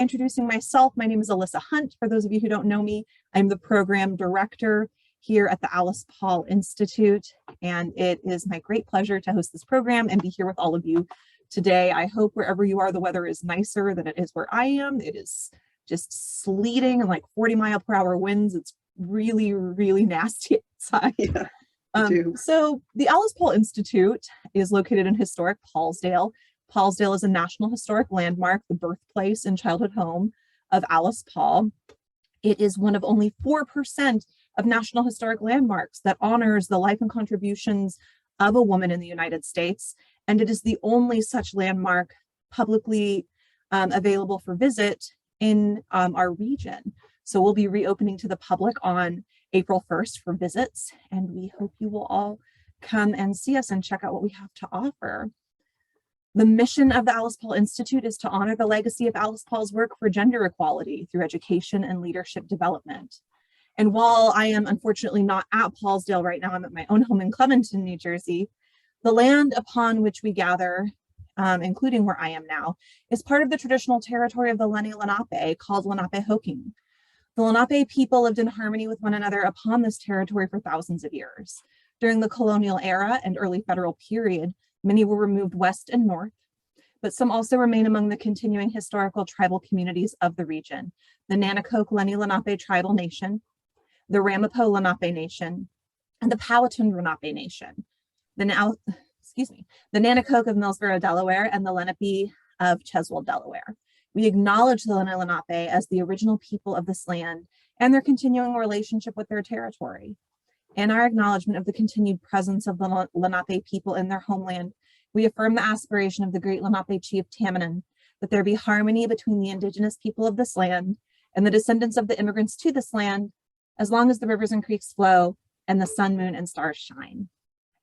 Introducing myself, my name is Alyssa Hunt. For those of you who don't know me, I'm the program director here at the Alice Paul Institute, and it is my great pleasure to host this program and be here with all of you today. I hope wherever you are, the weather is nicer than it is where I am. It is just sleeting and like 40-mile-per-hour winds. It's really, really nasty outside. Yeah, so the Alice Paul Institute is located in historic Paulsdale. Paulsdale is a National Historic Landmark, the birthplace and childhood home of Alice Paul. It is one of only 4% of National Historic Landmarks that honors the life and contributions of a woman in the United States, and it is the only such landmark publicly available for visit in our region. So we'll be reopening to the public on April 1st for visits, and we hope you will all come and see us and check out what we have to offer. The mission of the Alice Paul Institute is to honor the legacy of Alice Paul's work for gender equality through education and leadership development. And while I am unfortunately not at Paulsdale right now, I'm at my own home in Clementon, New Jersey, the land upon which we gather, including where I am now, is part of the traditional territory of the Lenni Lenape called Lenapehoking. The Lenape people lived in harmony with one another upon this territory for thousands of years. During the colonial era and early federal period, many were removed west and north, but some also remain among the continuing historical tribal communities of the region: the Nanticoke Lenni Lenape Tribal Nation, the Ramapo Lenape Nation, and the Powhatan Lenape Nation. The Nanticoke of Millsboro, Delaware, and the Lenape of Cheswold, Delaware. We acknowledge the Lenni Lenape as the original people of this land and their continuing relationship with their territory. In our acknowledgement of the continued presence of the Lenape people in their homeland, we affirm the aspiration of the great Lenape chief Tamanon that there be harmony between the indigenous people of this land and the descendants of the immigrants to this land, as long as the rivers and creeks flow and the sun, moon, and stars shine.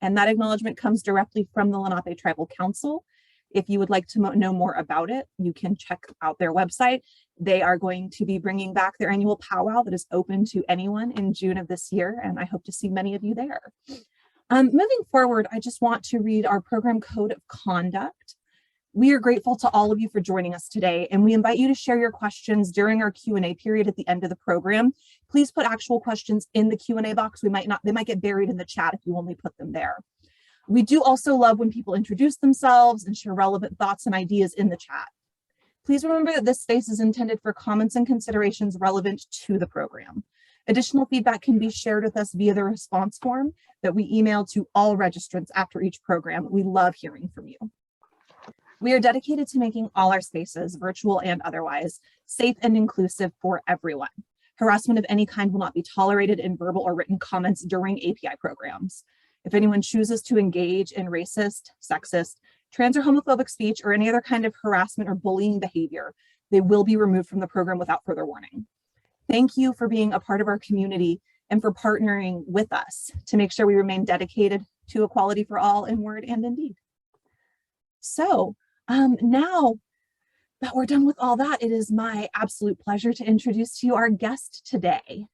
And that acknowledgement comes directly from the Lenape Tribal Council. If you would like to know more about it, you can check out their website. They are going to be bringing back their annual powwow that is open to anyone in June of this year, and I hope to see many of you there. Moving forward, I just want to read our program code of conduct. We are grateful to all of you for joining us today, and we invite you to share your questions during our Q&A period at the end of the program. Please put actual questions in the Q&A box. They might get buried in the chat if you only put them there. We do also love when people introduce themselves and share relevant thoughts and ideas in the chat. Please remember that this space is intended for comments and considerations relevant to the program. Additional feedback can be shared with us via the response form that we email to all registrants after each program. We love hearing from you. We are dedicated to making all our spaces, virtual and otherwise, safe and inclusive for everyone. Harassment of any kind will not be tolerated in verbal or written comments during API programs. If anyone chooses to engage in racist, sexist, trans or homophobic speech or any other kind of harassment or bullying behavior, they will be removed from the program without further warning. Thank you for being a part of our community and for partnering with us to make sure we remain dedicated to equality for all in word and in deed. So now that we're done with all that, it is my absolute pleasure to introduce to you our guest today.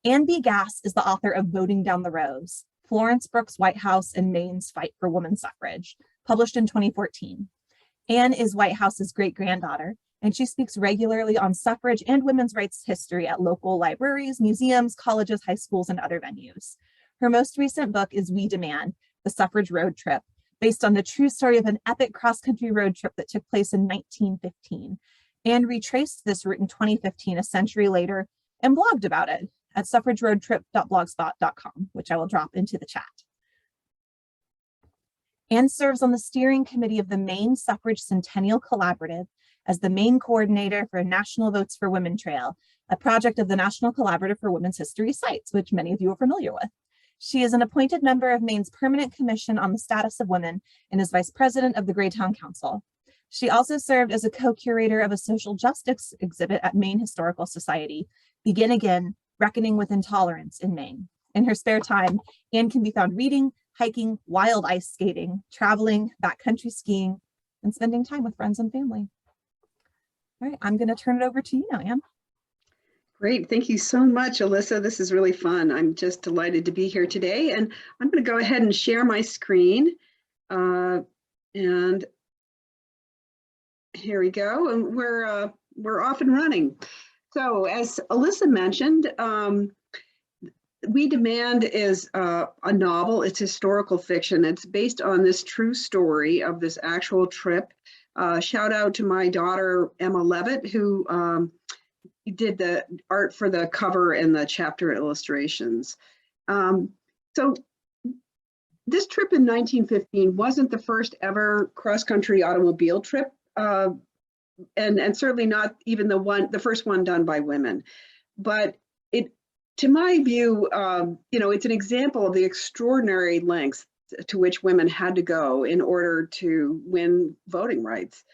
Ann B. Gass is the author of Voting Down the Rows, Florence Brooks Whitehouse and Maine's Fight for Women's Suffrage, published in 2014. Ann is Whitehouse's great-granddaughter, and she speaks regularly on suffrage and women's rights history at local libraries, museums, colleges, high schools, and other venues. Her most recent book is We Demand, The Suffrage Road Trip, based on the true story of an epic cross-country road trip that took place in 1915. Ann retraced this route in 2015, a century later, and blogged about it at suffrageroadtrip.blogspot.com, which I will drop into the chat. Ann serves on the steering committee of the Maine Suffrage Centennial Collaborative as the Maine coordinator for National Votes for Women Trail, a project of the National Collaborative for Women's History Sites, which many of you are familiar with. She is an appointed member of Maine's Permanent Commission on the Status of Women and is vice president of the Greytown Council. She also served as a co-curator of a social justice exhibit at Maine Historical Society, Begin Again, Reckoning with Intolerance in Maine. In her spare time, Ann can be found reading, hiking, wild ice skating, traveling, backcountry skiing, and spending time with friends and family. All right, I'm going to turn it over to you now, Ann. Great. Thank you so much, Alyssa. This is really fun. I'm just delighted to be here today. And I'm going to go ahead and share my screen. And here we go. And we're we're off and running. So as Alyssa mentioned, We Demand is a novel. It's historical fiction. It's based on this true story of this actual trip. Shout out to my daughter, Emma Levitt, who did the art for the cover and the chapter illustrations. So this trip in 1915 wasn't the first ever cross-country automobile trip, and certainly not even the first one done by women. But to my view, it's an example of the extraordinary lengths to which women had to go in order to win voting rights.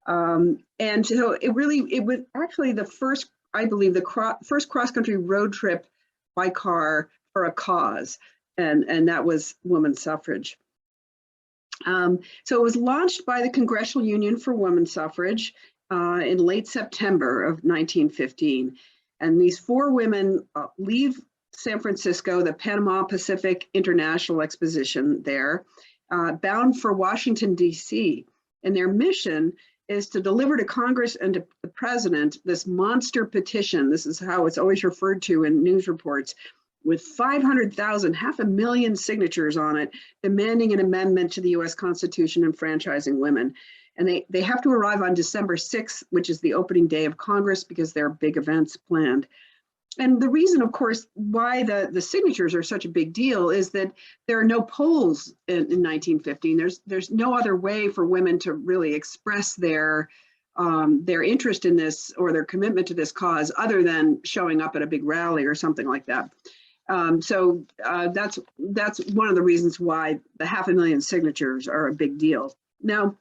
And so it was actually the first, I believe, first cross-country road trip by car for a cause, and that was women's suffrage. So it was launched by the Congressional Union for Women's Suffrage in late September of 1915. And these 4 women leave San Francisco, the Panama Pacific International Exposition there, bound for Washington, D.C. And their mission is to deliver to Congress and to the president this monster petition. This is how it's always referred to in news reports, with 500,000, 500,000 signatures on it, demanding an amendment to the U.S. Constitution enfranchising women. And they have to arrive on December 6th, which is the opening day of Congress, because there are big events planned. And the reason, of course, why the signatures are such a big deal is that there are no polls in 1915. There's no other way for women to really express their interest in this or their commitment to this cause other than showing up at a big rally or something like that. So that's one of the reasons why the 500,000 signatures are a big deal. Now,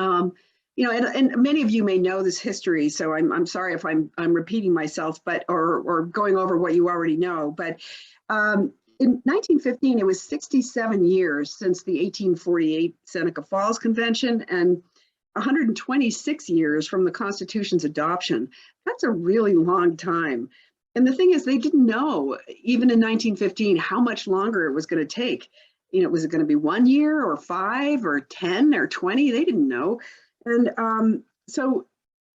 and many of you may know this history, so I'm sorry if I'm repeating myself, but or going over what you already know. But in 1915, it was 67 years since the 1848 Seneca Falls Convention and 126 years from the Constitution's adoption. That's a really long time. And the thing is, they didn't know, even in 1915, how much longer it was going to take. Was it going to be 1 year or 5 or 10 or 20? They didn't know. And so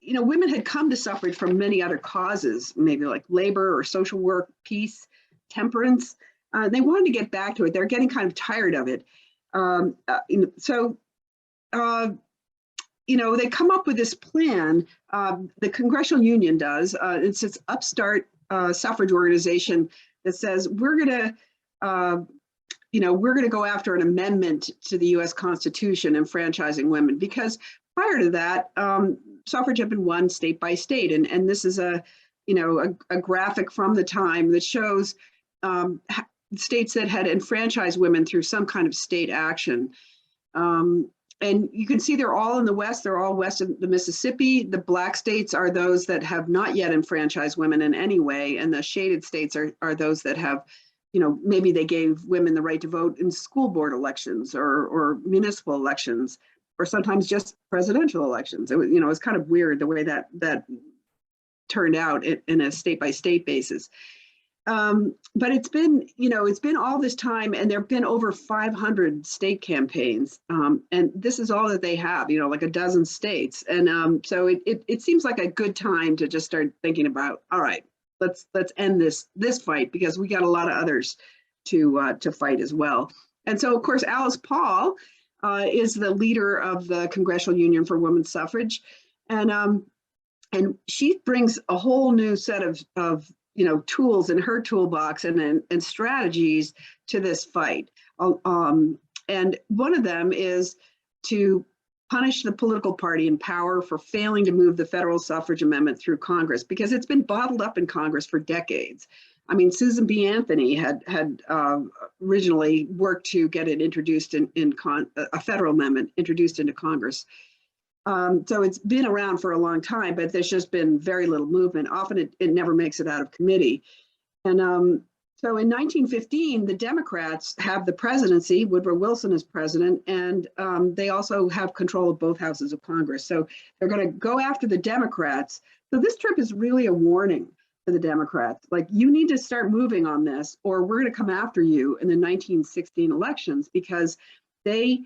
women had come to suffrage from many other causes, maybe like labor or social work, peace, temperance. They wanted to get back to it. They're getting kind of tired of it. They come up with this plan. The Congressional Union does. It's this upstart suffrage organization that says we're going to go after an amendment to the U.S. Constitution enfranchising women, because prior to that, suffrage had been won state by state, and this is a graphic from the time that shows states that had enfranchised women through some kind of state action. And you can see they're all in the West. They're all west of the Mississippi. The black states are those that have not yet enfranchised women in any way, and the shaded states are those that have, maybe they gave women the right to vote in school board elections or municipal elections, or sometimes just presidential elections. It was, it's kind of weird the way that turned out in a state by state basis. But it's been all this time, and there've been over 500 state campaigns, and this is all that they have, like a dozen states. And so it seems like a good time to just start thinking about, all right, let's end this fight, because we got a lot of others to fight as well. And so, of course, Alice Paul is the leader of the Congressional Union for Women's Suffrage, and she brings a whole new set of tools in her toolbox and strategies to this fight. And one of them is to punish the political party in power for failing to move the federal suffrage amendment through Congress, because it's been bottled up in Congress for decades. I mean, Susan B. Anthony had originally worked to get it introduced a federal amendment introduced into Congress. So it's been around for a long time, but there's just been very little movement. Often it never makes it out of committee. And so in 1915, the Democrats have the presidency. Woodrow Wilson is president, and they also have control of both houses of Congress. So they're going to go after the Democrats. So this trip is really a warning to the Democrats. Like, you need to start moving on this, or we're going to come after you in the 1916 elections, because they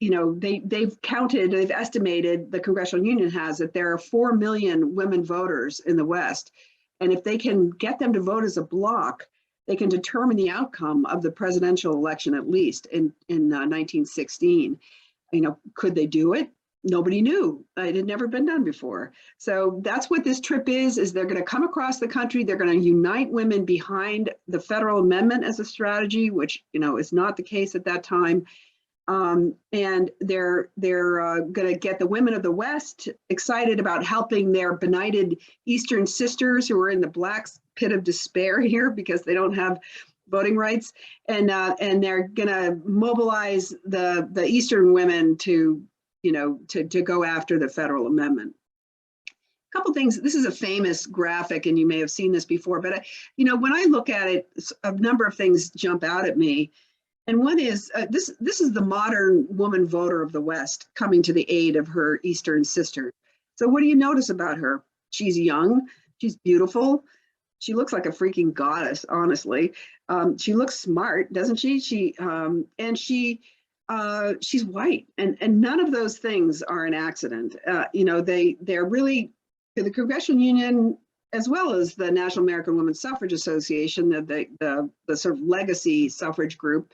they've estimated, the Congressional Union has, that there are 4 million women voters in the West. And if they can get them to vote as a bloc, they can determine the outcome of the presidential election, at least in 1916. Could they do it? Nobody knew. It had never been done before. So that's what this trip is they're going to come across the country. They're going to unite women behind the federal amendment as a strategy, which, is not the case at that time. And they're going to get the women of the West excited about helping their benighted Eastern sisters who are in the black pit of despair here because they don't have voting rights. And they're going to mobilize the Eastern women to go after the federal amendment. A couple things. This is a famous graphic, and you may have seen this before, but when I look at it, a number of things jump out at me. And one is this is the modern woman voter of the West coming to the aid of her Eastern sister. So what do you notice about her? She's young, she's beautiful, she looks like a freaking goddess, honestly. She looks smart, doesn't she? She's white, and none of those things are an accident. They're really, the Congressional Union, as well as the National American Women's Suffrage Association, the sort of legacy suffrage group,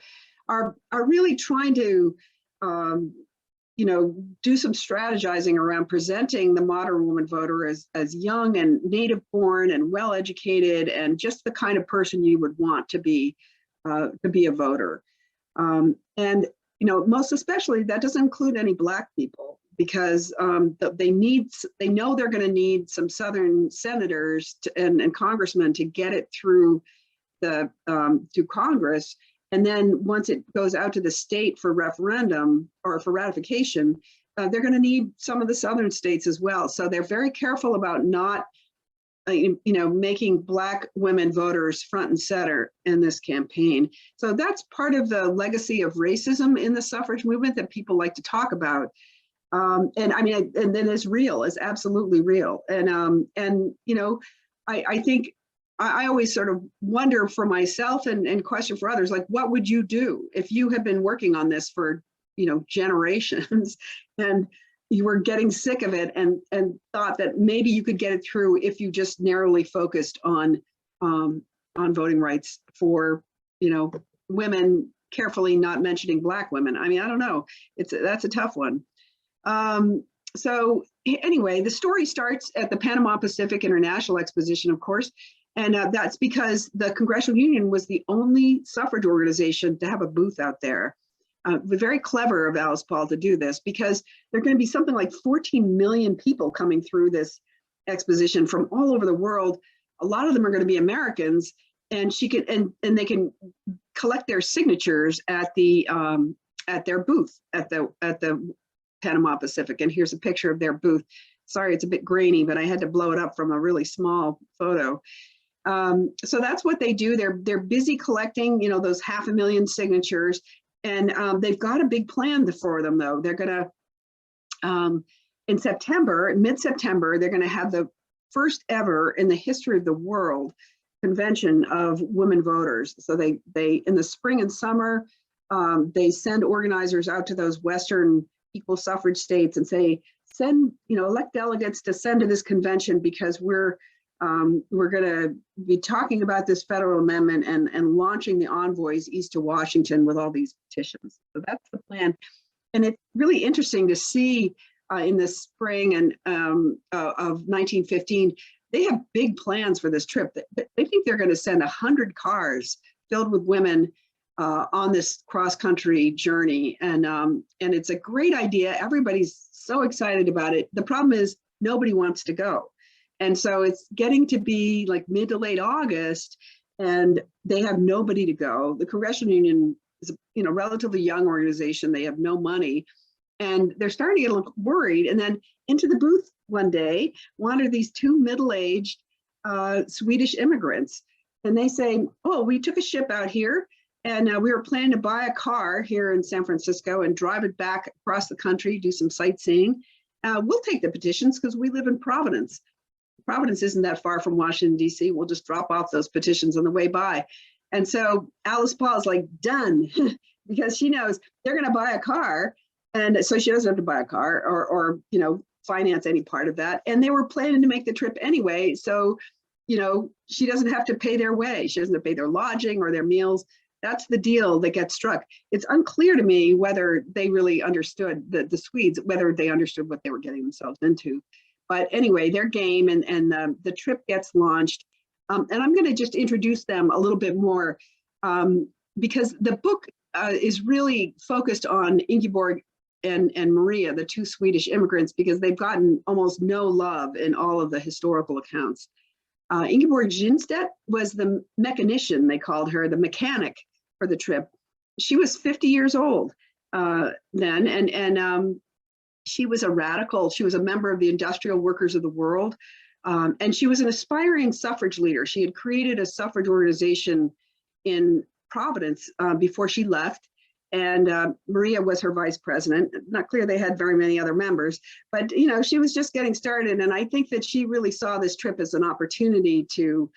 are really trying to do some strategizing around presenting the modern woman voter as young and native born and well educated and just the kind of person you would want to be a voter. And most especially, that doesn't include any Black people, because they know they're going to need some Southern senators and congressmen to get it through through Congress. And then once it goes out to the state for referendum or for ratification, they're going to need some of the Southern states as well. So they're very careful about not, making Black women voters front and center in this campaign. So that's part of the legacy of racism in the suffrage movement that people like to talk about. And then it's real, it's absolutely real. I think I always sort of wonder for myself and question for others, like, what would you do if you had been working on this for, generations and you were getting sick of it and thought that maybe you could get it through if you just narrowly focused on voting rights for, women, carefully not mentioning Black women. I don't know. That's a tough one. So anyway, the story starts at the Panama Pacific International Exposition, of course, and that's because the Congressional Union was the only suffrage organization to have a booth out there. Very clever of Alice Paul to do this, because there are going to be something like 14 million people coming through this exposition from all over the world. A lot of them are going to be Americans, and she can and they can collect their signatures at their booth at the Panama Pacific. And here's a picture of their booth. Sorry, it's a bit grainy, but I had to blow it up from a really small photo. So that's what they do. They're busy collecting, those 500,000 signatures, and they've got a big plan for them, though. They're going to, in September, mid-September, they're going to have the first ever in the history of the world convention of women voters. So they in the spring and summer, they send organizers out to those Western equal suffrage states and say, elect delegates to send to this convention, because we're going to be talking about this federal amendment and launching the envoys east to Washington with all these petitions. So that's the plan. And it's really interesting to see in the spring of 1915, they have big plans for this trip. They think they're going to send 100 cars filled with women on this cross-country journey. And it's a great idea. Everybody's so excited about it. The problem is nobody wants to go. And so it's getting to be like mid to late August, and they have nobody to go. The Congressional Union is a relatively young organization. They have no money, and they're starting to get a little worried. And then into the booth one day wander these two middle-aged Swedish immigrants. And they say, oh, we took a ship out here, and we were planning to buy a car here in San Francisco and drive it back across the country, do some sightseeing. We'll take the petitions because we live in Providence. Providence isn't that far from Washington, D.C. We'll just drop off those petitions on the way by. And so Alice Paul is like, done, because she knows they're going to buy a car And so she doesn't have to buy a car or finance any part of that. And they were planning to make the trip anyway. So, she doesn't have to pay their way. She doesn't have to pay their lodging or their meals. That's the deal that gets struck. It's unclear to me whether they really understood, the Swedes, whether they understood what they were getting themselves into. But anyway, their game and the trip gets launched. And I'm going to just introduce them a little bit more because the book is really focused on Ingeborg and Maria, the two Swedish immigrants, because they've gotten almost no love in all of the historical accounts. Ingeborg Kindstedt was the mechanician, they called her, the mechanic for the trip. She was 50 years old then, and she was a radical. She was a member of the Industrial Workers of the World, and she was an aspiring suffrage leader. She had created a suffrage organization in Providence before she left, and Maria was her vice president. Not clear they had very many other members, but she was just getting started, and I think that she really saw this trip as an opportunity to,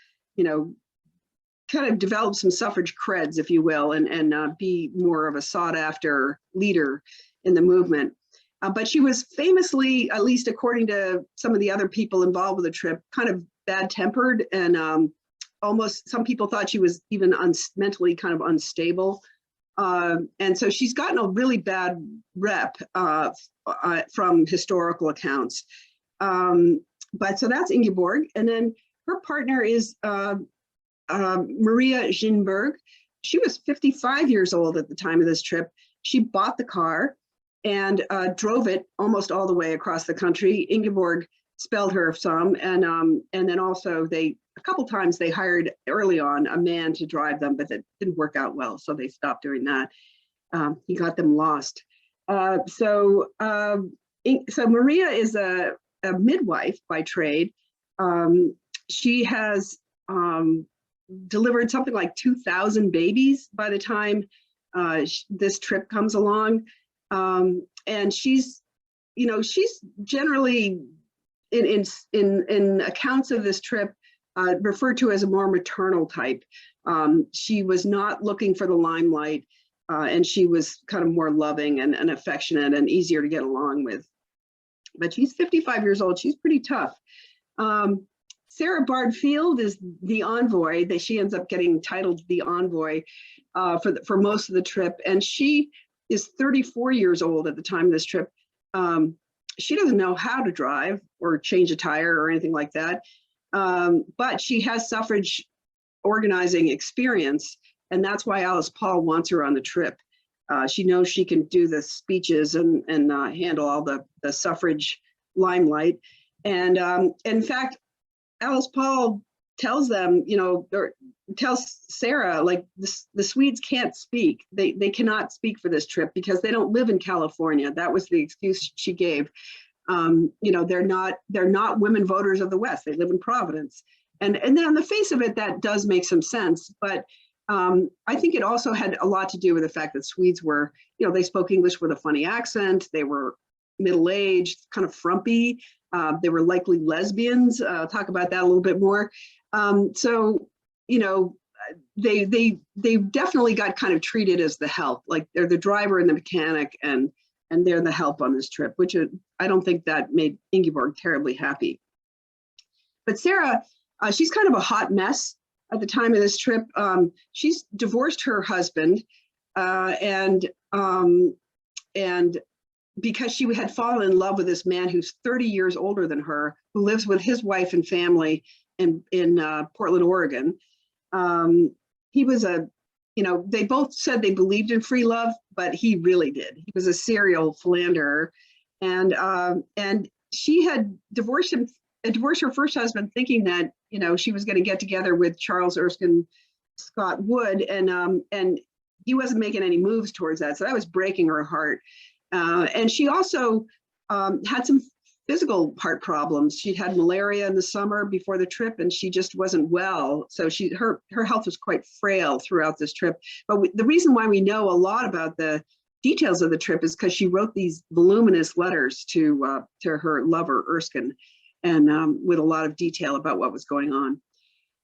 kind of develop some suffrage creds, if you will, and be more of a sought after leader in the movement. But she was famously, at least according to some of the other people involved with the trip, kind of bad-tempered, and almost some people thought she was even mentally kind of unstable. And so she's gotten a really bad rep from historical accounts. But so that's Ingeborg. And then her partner is Maria Kindberg. She was 55 years old at the time of this trip. She bought the car and drove it almost all the way across the country. Ingeborg spelled her some, and then also a couple times they hired early on a man to drive them, but that didn't work out well, so they stopped doing that. He got them lost. So Maria is a midwife by trade. She has delivered something like 2,000 babies by the time this trip comes along. And she's generally in accounts of this trip referred to as a more maternal type. She was not looking for the limelight, and she was kind of more loving and affectionate and easier to get along with. But she's 55 years old. She's pretty tough. Sarah Bardfield is the envoy. She ends up getting titled the envoy for most of the trip, and she is 34 years old at the time of this trip. She doesn't know how to drive or change a tire or anything like that, but she has suffrage organizing experience, and that's why Alice Paul wants her on the trip. She knows she can do the speeches and handle all the suffrage limelight. And in fact, Alice Paul tells them, or tells Sarah, like, the Swedes can't speak. They cannot speak for this trip because they don't live in California. That was the excuse she gave. They're not women voters of the West. They live in Providence. And then on the face of it, that does make some sense. But I think it also had a lot to do with the fact that Swedes were, they spoke English with a funny accent. They were middle-aged, kind of frumpy. They were likely lesbians. I'll talk about that a little bit more. They definitely got kind of treated as the help, like they're the driver and the mechanic, and they're the help on this trip, which I don't think that made Ingeborg terribly happy. But Sarah, she's kind of a hot mess at the time of this trip. She's divorced her husband, and because she had fallen in love with this man who's 30 years older than her, who lives with his wife and family in Portland, Oregon. He was they both said they believed in free love, but he really did. He was a serial philanderer, and she had divorced her first husband, thinking that she was going to get together with Charles Erskine Scott Wood, and he wasn't making any moves towards that, so that was breaking her heart. And she also had some physical heart problems. She'd had malaria in the summer before the trip, and she just wasn't well. So her health was quite frail throughout this trip. But the reason why we know a lot about the details of the trip is because she wrote these voluminous letters to her lover Erskine, and with a lot of detail about what was going on.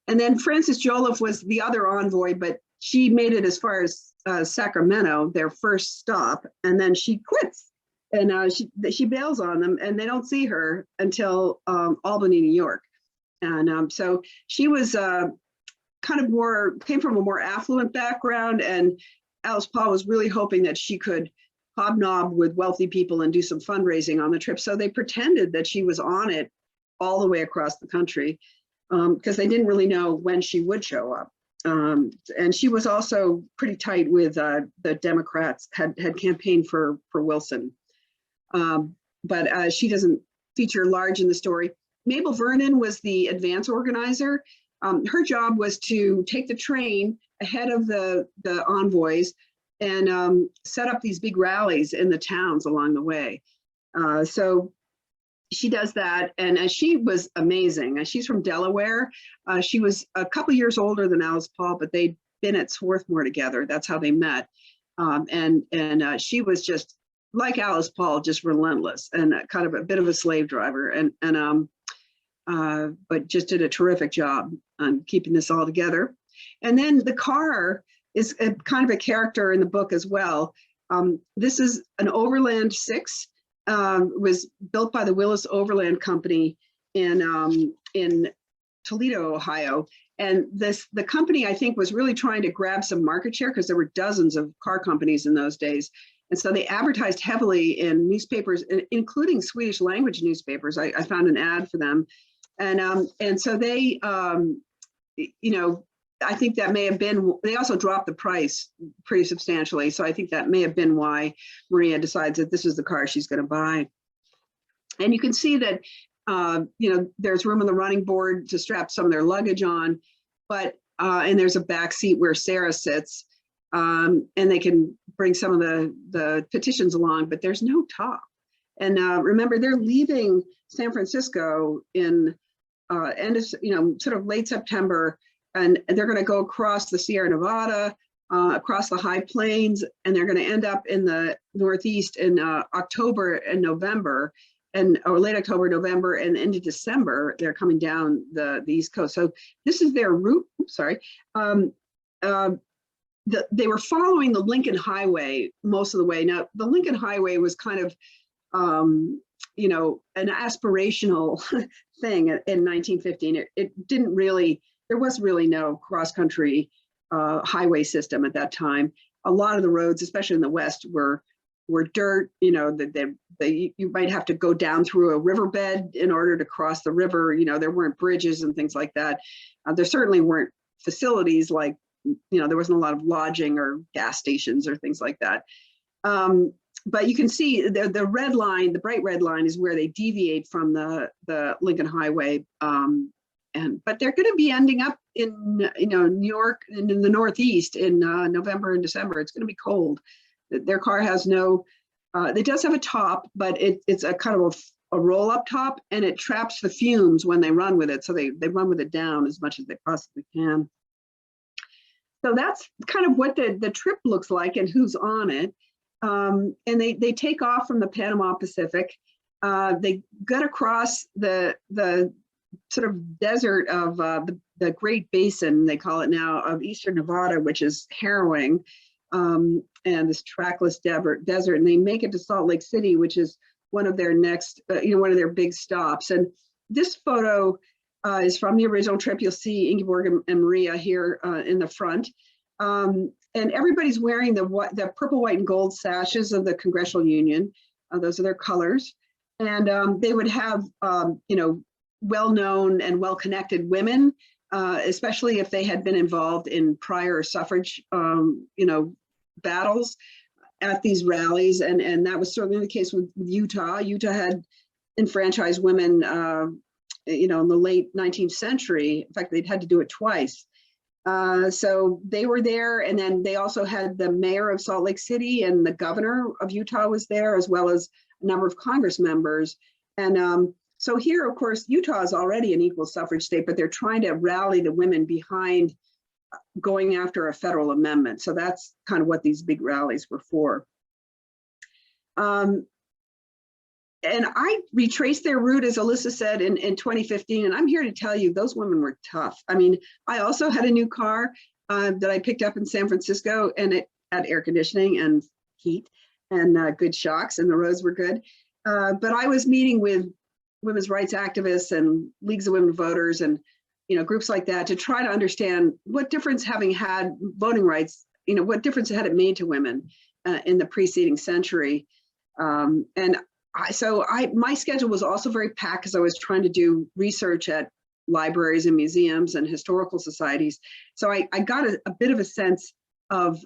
And then Frances Joliffe was the other envoy, but she made it as far as Sacramento, their first stop, and then she quits And she bails on them, and they don't see her until Albany, New York. And so she was kind of came from a more affluent background, and Alice Paul was really hoping that she could hobnob with wealthy people and do some fundraising on the trip. So they pretended that she was on it all the way across the country, because they didn't really know when she would show up. And she was also pretty tight with the Democrats, had campaigned for Wilson. But she doesn't feature large in the story. Mabel Vernon was the advance organizer. Her job was to take the train ahead of the envoys and set up these big rallies in the towns along the way. So she does that, and she was amazing. She's from Delaware. She was a couple years older than Alice Paul, but they'd been at Swarthmore together. That's how they met. And she was just like Alice Paul, just relentless and kind of a bit of a slave driver, but just did a terrific job on keeping this all together. And then the car is kind of a character in the book as well. This is an Overland 6, was built by the Willis Overland Company in Toledo, Ohio. And the company, I think, was really trying to grab some market share because there were dozens of car companies in those days. And so they advertised heavily in newspapers, including Swedish language newspapers. I found an ad for them. And so they, I think that may have been, they also dropped the price pretty substantially. So I think that may have been why Maria decides that this is the car she's going to buy. And you can see that, there's room on the running board to strap some of their luggage on, but, and there's a back seat where Sarah sits, and they can bring some of the petitions along, but there's no top. And remember, they're leaving San Francisco in sort of late September, and they're going to go across the Sierra Nevada, across the high plains, and they're going to end up in the Northeast in October and November, or late October, November, and into December. They're coming down the East Coast. So this is their route. Oops, sorry. They were following the Lincoln Highway most of the way. Now, the Lincoln Highway was kind of, an aspirational thing in 1915. It didn't really, there was really no cross-country highway system at that time. A lot of the roads, especially in the West, were dirt. You might have to go down through a riverbed in order to cross the river. There weren't bridges and things like that. There certainly weren't facilities like, there wasn't a lot of lodging or gas stations or things like that. But you can see the red line, the bright red line, is where they deviate from the Lincoln Highway. But they're going to be ending up in New York and in the Northeast in November and December. It's going to be cold. Their car has no. It does have a top, but it's a kind of a roll-up top, and it traps the fumes when they run with it. So they run with it down as much as they possibly can. So that's kind of what the trip looks like and who's on it. And they take off from the Panama Pacific. They get across the sort of desert of the Great Basin, they call it now, of Eastern Nevada, which is harrowing, and this trackless desert. And they make it to Salt Lake City, which is one of their next, one of their big stops. And this photo is from the original trip. You'll see Ingeborg and Maria here in the front. And everybody's wearing the purple, white, and gold sashes of the Congressional Union. Those are their colors. And they would have, well-known and well-connected women, especially if they had been involved in prior suffrage, battles at these rallies. And that was certainly the case with Utah. Utah had enfranchised women, in the late 19th century. In fact, they'd had to do it twice. So they were there, and then they also had the mayor of Salt Lake City and the governor of Utah was there, as well as a number of Congress members. And so here, of course, Utah is already an equal suffrage state, but they're trying to rally the women behind going after a federal amendment. So that's kind of what these big rallies were for. And I retraced their route, as Alyssa said, in 2015. And I'm here to tell you, those women were tough. I mean, I also had a new car that I picked up in San Francisco, and it had air conditioning and heat. and good shocks, and the roads were good. But I was meeting with women's rights activists and leagues of women voters and groups like that to try to understand what difference having had voting rights, what difference had it made to women in the preceding century. My schedule was also very packed because I was trying to do research at libraries and museums and historical societies. So I got a bit of a sense of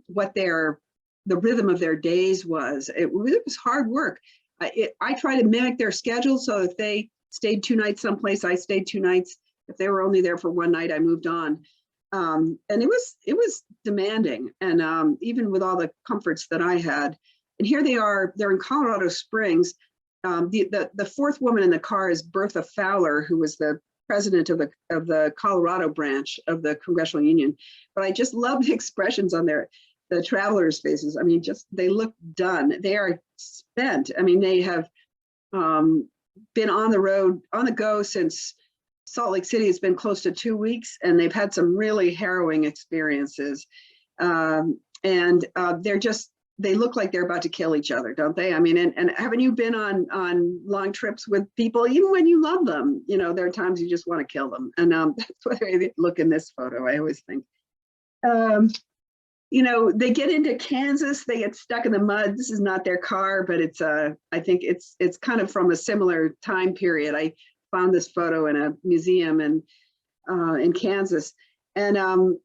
what the rhythm of their days was. It was hard work. I tried to mimic their schedule, so if they stayed 2 nights someplace, I stayed 2 nights. If they were only there for 1 night, I moved on. And it was demanding, and even with all the comforts that I had. And here they're in Colorado Springs. The fourth woman in the car is Bertha Fowler, who was the president of the Colorado branch of the Congressional Union. But I just love the expressions on the travelers' faces. I mean, they look done. They are spent. I mean, they have been on the road, on the go since Salt Lake City has been close to 2 weeks, and they've had some really harrowing experiences. They look like they're about to kill each other, don't they? I mean, and haven't you been on long trips with people, even when you love them, there are times you just want to kill them. And that's what they look in this photo, I always think. They get into Kansas, they get stuck in the mud. This is not their car, but I think it's kind of from a similar time period. I found this photo in a museum in Kansas. And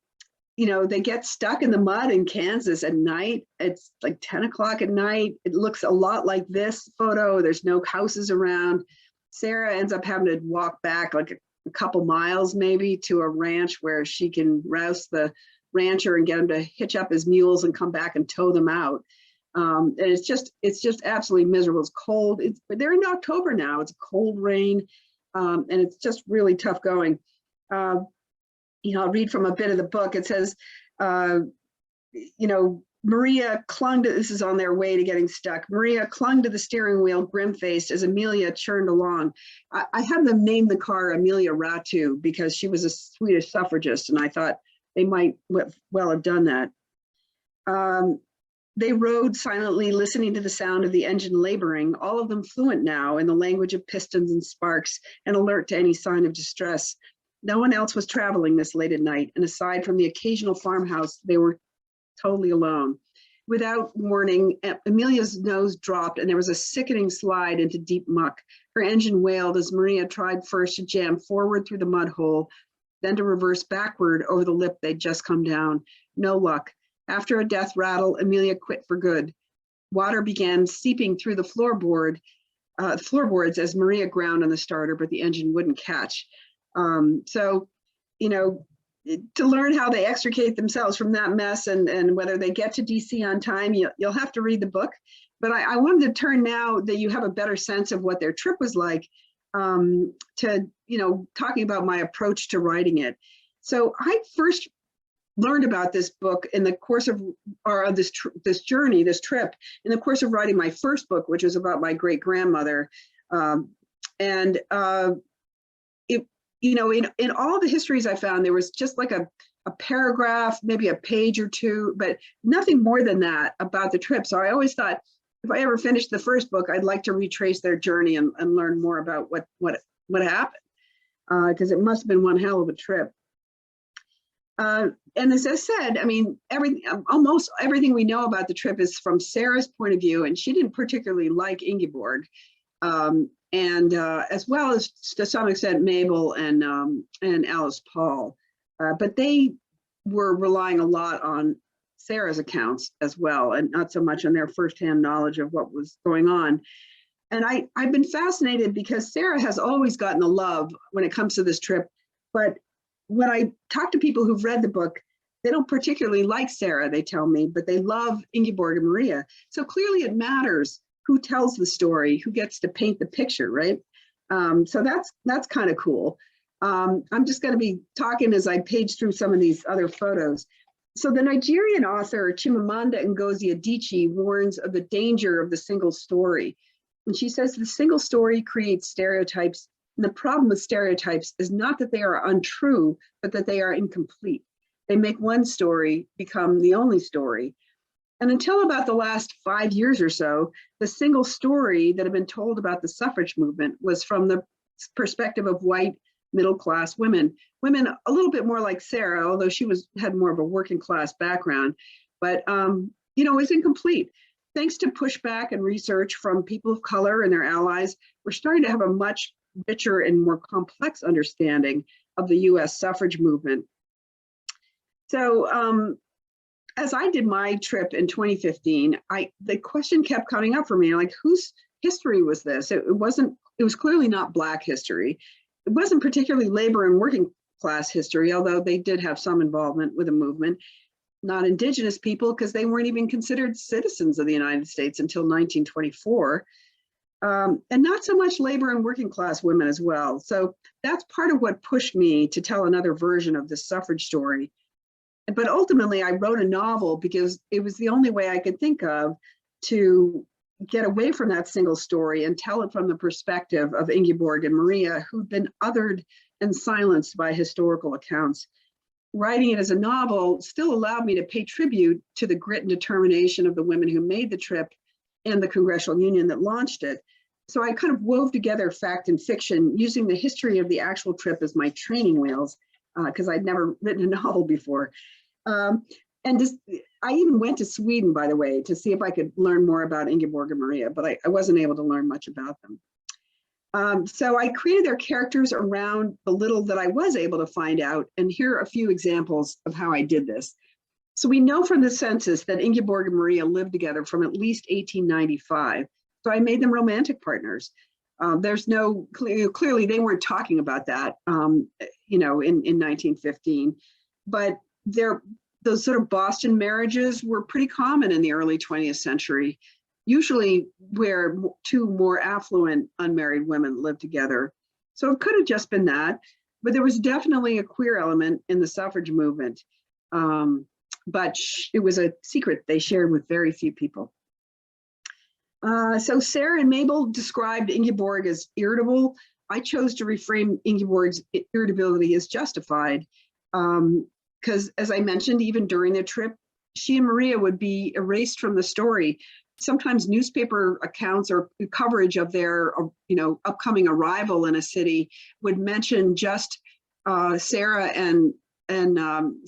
they get stuck in the mud in Kansas at night. It's like 10 o'clock at night. It looks a lot like this photo. There's no houses around. Sarah ends up having to walk back like a couple miles maybe to a ranch where she can rouse the rancher and get him to hitch up his mules and come back and tow them out. And it's just absolutely miserable. It's cold. They're in October now. It's cold rain, and it's just really tough going. I'll read from a bit of the book. It says, Maria clung to, this is on their way to getting stuck. Maria clung to the steering wheel, grim-faced, as Amelia churned along. I have them name the car Amelia Ratu because she was a Swedish suffragist, and I thought they might well have done that. They rode silently, listening to the sound of the engine laboring, all of them fluent now in the language of pistons and sparks, and alert to any sign of distress. No one else was traveling this late at night, and aside from the occasional farmhouse, they were totally alone. Without warning, Amelia's nose dropped, and there was a sickening slide into deep muck. Her engine wailed as Maria tried first to jam forward through the mud hole, then to reverse backward over the lip they'd just come down. No luck. After a death rattle, Amelia quit for good. Water began seeping through the floorboards as Maria ground on the starter, but the engine wouldn't catch. To learn how they extricate themselves from that mess and whether they get to DC on time, you'll have to read the book. But I wanted to turn, now that you have a better sense of what their trip was like, to talking about my approach to writing it. So I first learned about this book in the course of this trip, in the course of writing my first book, which was about my great-grandmother. In all the histories I found, there was just like a paragraph, maybe a page or two, but nothing more than that about the trip. So I always thought, if I ever finished the first book, I'd like to retrace their journey and learn more about what happened, because it must have been one hell of a trip. And as I said, I mean, almost everything we know about the trip is from Sarah's point of view, and she didn't particularly like Ingeborg. As well as to some extent Mabel and Alice Paul, but they were relying a lot on Sarah's accounts as well, and not so much on their firsthand knowledge of what was going on. And I've been fascinated because Sarah has always gotten the love when it comes to this trip, but when I talk to people who've read the book, they don't particularly like Sarah, they tell me, but they love Ingeborg and Maria. So clearly it matters who tells the story, who gets to paint the picture, right? So that's kind of cool. I'm just going to be talking as I page through some of these other photos. So the Nigerian author Chimamanda Ngozi Adichie warns of the danger of the single story. And she says the single story creates stereotypes. And the problem with stereotypes is not that they are untrue, but that they are incomplete. They make one story become the only story. And until about the last 5 years or so, the single story that had been told about the suffrage movement was from the perspective of white middle-class women. Women a little bit more like Sarah, although she had more of a working class background, but you know, it's incomplete. Thanks to pushback and research from people of color and their allies, we're starting to have a much richer and more complex understanding of the US suffrage movement. So as I did my trip in 2015, the question kept coming up for me, like, whose history was this? It was clearly not Black history. It wasn't particularly labor and working class history, although they did have some involvement with the movement. Not Indigenous people, because they weren't even considered citizens of the United States until 1924. And not so much labor and working class women as well. So that's part of what pushed me to tell another version of the suffrage story. But ultimately, I wrote a novel because it was the only way I could think of to get away from that single story and tell it from the perspective of Ingeborg and Maria, who'd been othered and silenced by historical accounts. Writing it as a novel still allowed me to pay tribute to the grit and determination of the women who made the trip and the Congressional Union that launched it. So I kind of wove together fact and fiction using the history of the actual trip as my training wheels, because I'd never written a novel before. I even went to Sweden, by the way, to see if I could learn more about Ingeborg and Maria, but I wasn't able to learn much about them. So I created their characters around the little that I was able to find out, and here are a few examples of how I did this. So we know from the census that Ingeborg and Maria lived together from at least 1895. So I made them romantic partners. There's no, clearly they weren't talking about that, you know, in 1915, but those sort of Boston marriages were pretty common in the early 20th century, usually where two more affluent unmarried women lived together. So it could have just been that, but there was definitely a queer element in the suffrage movement. But it was a secret they shared with very few people. So Sarah and Mabel described Ingeborg as irritable. I chose to reframe Ingeborg's irritability as justified, because as I mentioned, even during the trip, she and Maria would be erased from the story. Sometimes newspaper accounts or coverage of their, you know, upcoming arrival in a city would mention just Sarah and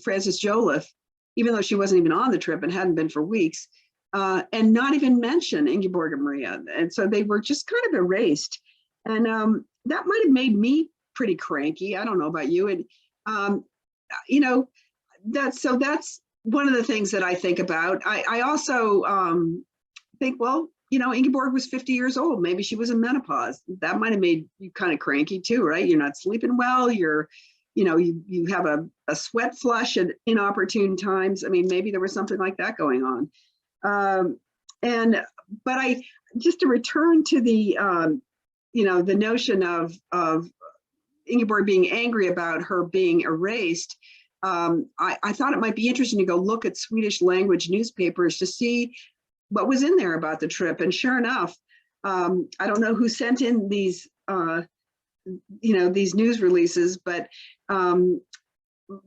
Frances Joliffe, even though she wasn't even on the trip and hadn't been for weeks, and not even mention Ingeborg and Maria. And so they were just kind of erased. And that might have made me pretty cranky. I don't know about you. And, you know, that's one of the things that I think about. I also think, well, you know, Ingeborg was 50 years old. Maybe she was in menopause. That might have made you kind of cranky too, right? You're not sleeping well. You know, you have a sweat flush at inopportune times. I mean, maybe there was something like that going on. But just to return to the, you know, the notion of Ingeborg being angry about her being erased, I thought it might be interesting to go look at Swedish language newspapers to see what was in there about the trip. And sure enough, I don't know who sent in these, you know, these news releases, but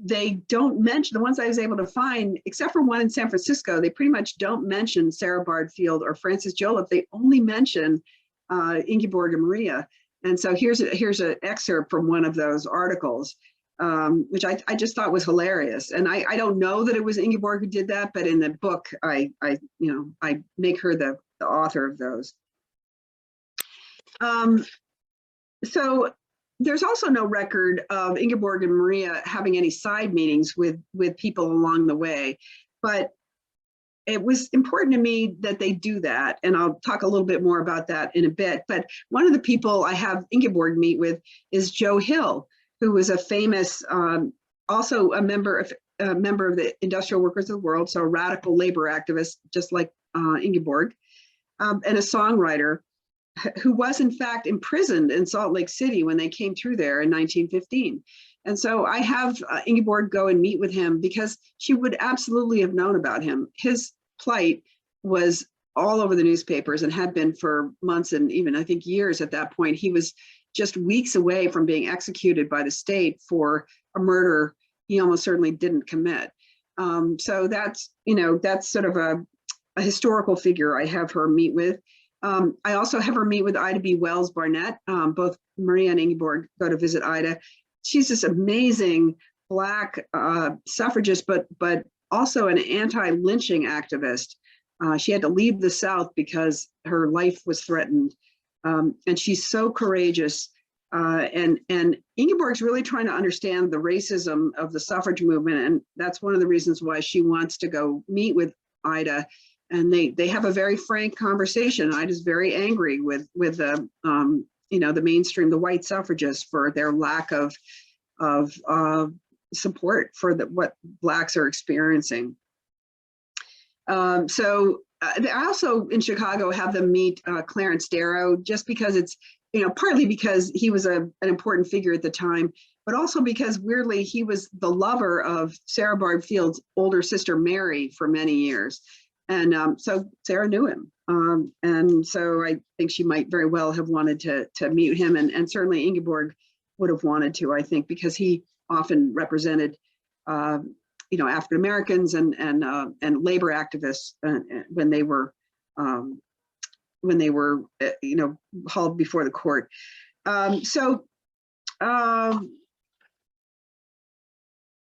they don't mention, the ones I was able to find, except for one in San Francisco, they pretty much don't mention Sarah Bardfield or Frances Joliffe. They only mention Ingeborg and Maria. And so here's an excerpt from one of those articles, which I just thought was hilarious. And I don't know that it was Ingeborg who did that, but in the book, I make her the author of those. So there's also no record of Ingeborg and Maria having any side meetings with people along the way, but it was important to me that they do that. And I'll talk a little bit more about that in a bit. But one of the people I have Ingeborg meet with is Joe Hill, who was a famous, also a member of the Industrial Workers of the World, so a radical labor activist, just like Ingeborg, and a songwriter, who was in fact imprisoned in Salt Lake City when they came through there in 1915. And so I have Ingeborg go and meet with him because she would absolutely have known about him. His plight was all over the newspapers and had been for months and even I think years at that point. He was just weeks away from being executed by the state for a murder he almost certainly didn't commit. So that's, you know, that's sort of a historical figure I have her meet with. I also have her meet with Ida B. Wells Barnett. Both Maria and Ingeborg go to visit Ida. She's this amazing Black suffragist, but also an anti-lynching activist. She had to leave the South because her life was threatened. And she's so courageous. And Ingeborg's really trying to understand the racism of the suffrage movement. And that's one of the reasons why she wants to go meet with Ida. And they have a very frank conversation. Ida's very angry with the the mainstream, the white suffragists, for their lack of support for what Blacks are experiencing. I also in Chicago have them meet Clarence Darrow, just because it's, partly because he was an important figure at the time, but also because weirdly he was the lover of Sarah Bard Field's older sister Mary for many years. And so Sarah knew him. And so I think she might very well have wanted to meet him. And certainly Ingeborg would have wanted to, I think, because he often represented, African Americans and labor activists when they were hauled before the court.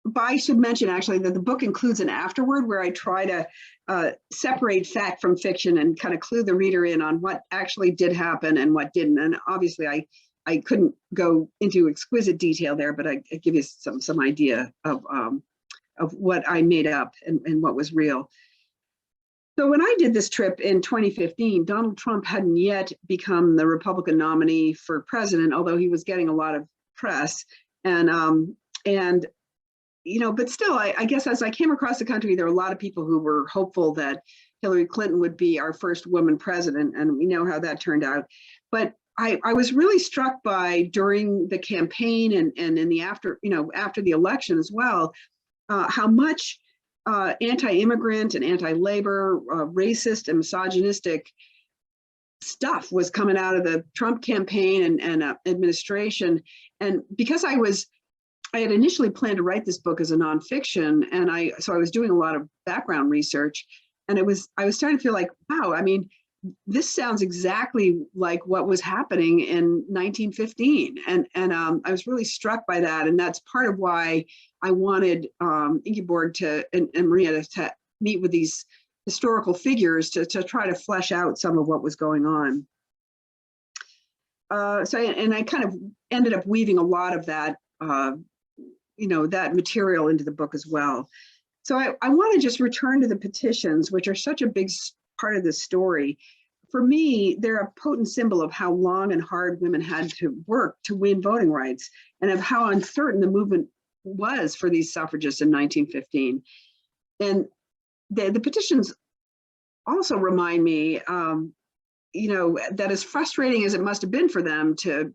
But I should mention actually that the book includes an afterword where I try to separate fact from fiction and kind of clue the reader in on what actually did happen and what didn't. And obviously I couldn't go into exquisite detail there, but I give you some idea of what I made up and what was real. So when I did this trip in 2015, Donald Trump hadn't yet become the Republican nominee for president, although he was getting a lot of press. But still, I guess as I came across the country, there were a lot of people who were hopeful that Hillary Clinton would be our first woman president, and we know how that turned out. But I was really struck by, during the campaign and in the after the election as well, how much anti-immigrant and anti-labor, racist and misogynistic stuff was coming out of the Trump campaign and administration. And because I had initially planned to write this book as a nonfiction, and I was doing a lot of background research, and I was starting to feel like, wow, I mean, this sounds exactly like what was happening in 1915, and I was really struck by that, and that's part of why I wanted Ingeborg and Maria to meet with these historical figures to try to flesh out some of what was going on. I kind of ended up weaving a lot of that that material into the book as well. So I want to just return to the petitions, which are such a big part of the story. For me, they're a potent symbol of how long and hard women had to work to win voting rights, and of how uncertain the movement was for these suffragists in 1915. And the petitions also remind me, that as frustrating as it must have been for them to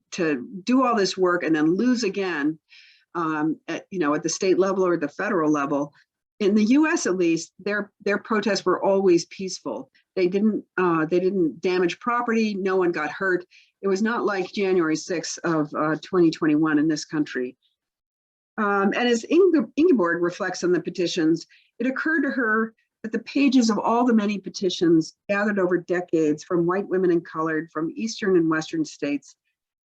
do all this work and then lose again, at the state level or the federal level. In the U.S., at least, their protests were always peaceful. They didn't damage property. No one got hurt. It was not like January 6th of 2021 in this country. And as Ingeborg reflects on the petitions, it occurred to her that the pages of all the many petitions gathered over decades from white women and colored, from Eastern and Western states,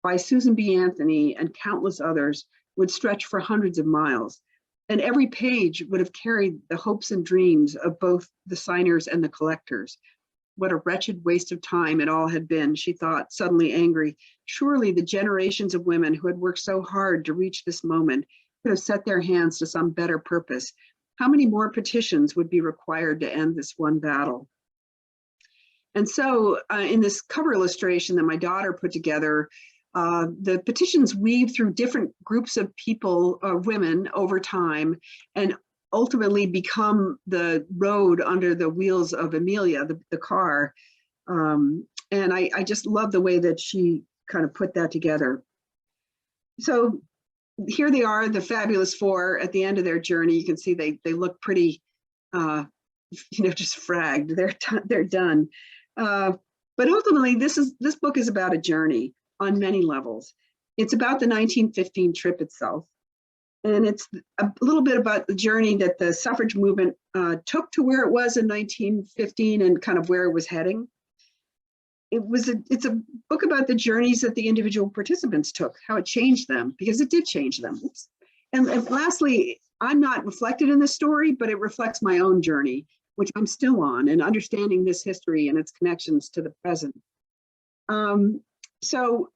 by Susan B. Anthony and countless others, would stretch for hundreds of miles. And every page would have carried the hopes and dreams of both the signers and the collectors. What a wretched waste of time it all had been, she thought, suddenly angry. Surely the generations of women who had worked so hard to reach this moment could have set their hands to some better purpose. How many more petitions would be required to end this one battle? And so in this cover illustration that my daughter put together, the petitions weave through different groups of people, women, over time, and ultimately become the road under the wheels of Amelia, the car. And I just love the way that she kind of put that together. So here they are, the Fabulous Four, at the end of their journey. You can see they look pretty, just fragged. They're done. But ultimately, this book is about a journey on many levels. It's about the 1915 trip itself. And it's a little bit about the journey that the suffrage movement took to where it was in 1915 and kind of where it was heading. It's a book about the journeys that the individual participants took, how it changed them, because it did change them. And lastly, I'm not reflected in this story, but it reflects my own journey, which I'm still on, and understanding this history and its connections to the present. So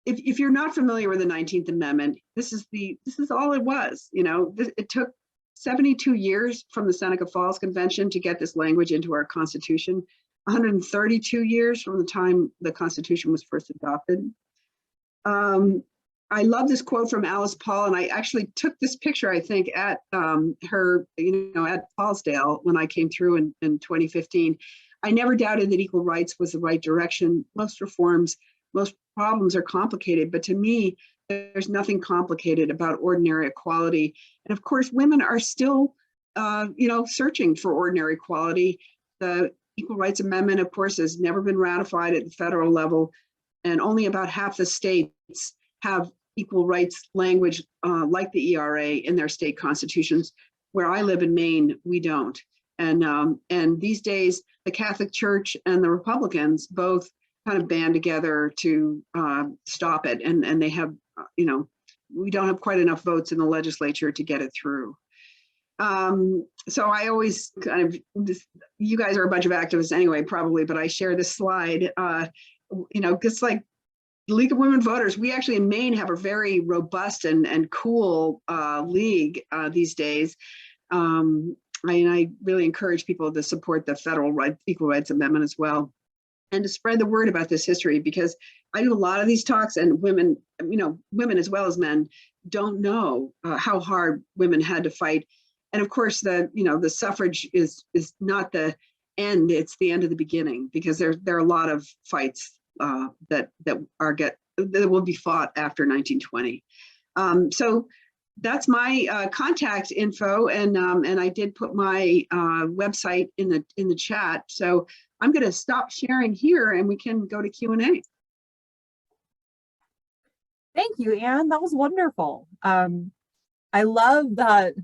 if you're not familiar with the 19th Amendment, this is all it was. You know, it took 72 years from the Seneca Falls Convention to get this language into our Constitution, 132 years from the time the Constitution was first adopted. I love this quote from Alice Paul, and I actually took this picture, I think, at her, at Paulsdale when I came through in 2015. I never doubted that equal rights was the right direction. Most problems are complicated, but to me, there's nothing complicated about ordinary equality. And of course, women are still, searching for ordinary equality. The Equal Rights Amendment, of course, has never been ratified at the federal level, and only about half the states have equal rights language like the ERA in their state constitutions. Where I live in Maine, we don't. And these days, the Catholic Church and the Republicans both kind of band together to stop it. And they have, we don't have quite enough votes in the legislature to get it through. So I always you guys are a bunch of activists anyway, probably, but I share this slide, just like the League of Women Voters, we actually in Maine have a very robust and cool league these days. I really encourage people to support the federal Equal Rights Amendment as well, and to spread the word about this history, because I do a lot of these talks, and women, women as well as men, don't know how hard women had to fight. And of course, the suffrage is not the end; it's the end of the beginning, because there are a lot of fights that will be fought after 1920. So that's my contact info, and I did put my website in the chat. So I'm going to stop sharing here, and we can go to Q&A. Thank you, Anne. That was wonderful. I love that.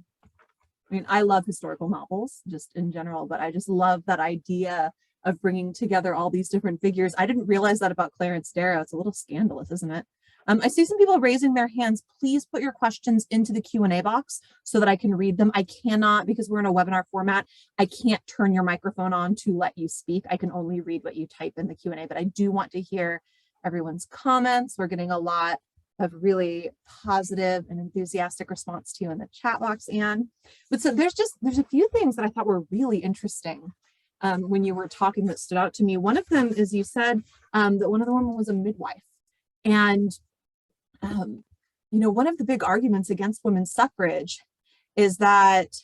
I mean, I love historical novels just in general, but I just love that idea of bringing together all these different figures. I didn't realize that about Clarence Darrow. It's a little scandalous, isn't it? I see some people raising their hands. Please put your questions into the Q&A box so that I can read them. I cannot, because we're in a webinar format, I can't turn your microphone on to let you speak. I can only read what you type in the Q&A, but I do want to hear everyone's comments. We're getting a lot of really positive and enthusiastic response to you in the chat box, Anne. But so there's a few things that I thought were really interesting when you were talking that stood out to me. One of them is you said that one of the women was a midwife. And, one of the big arguments against women's suffrage is that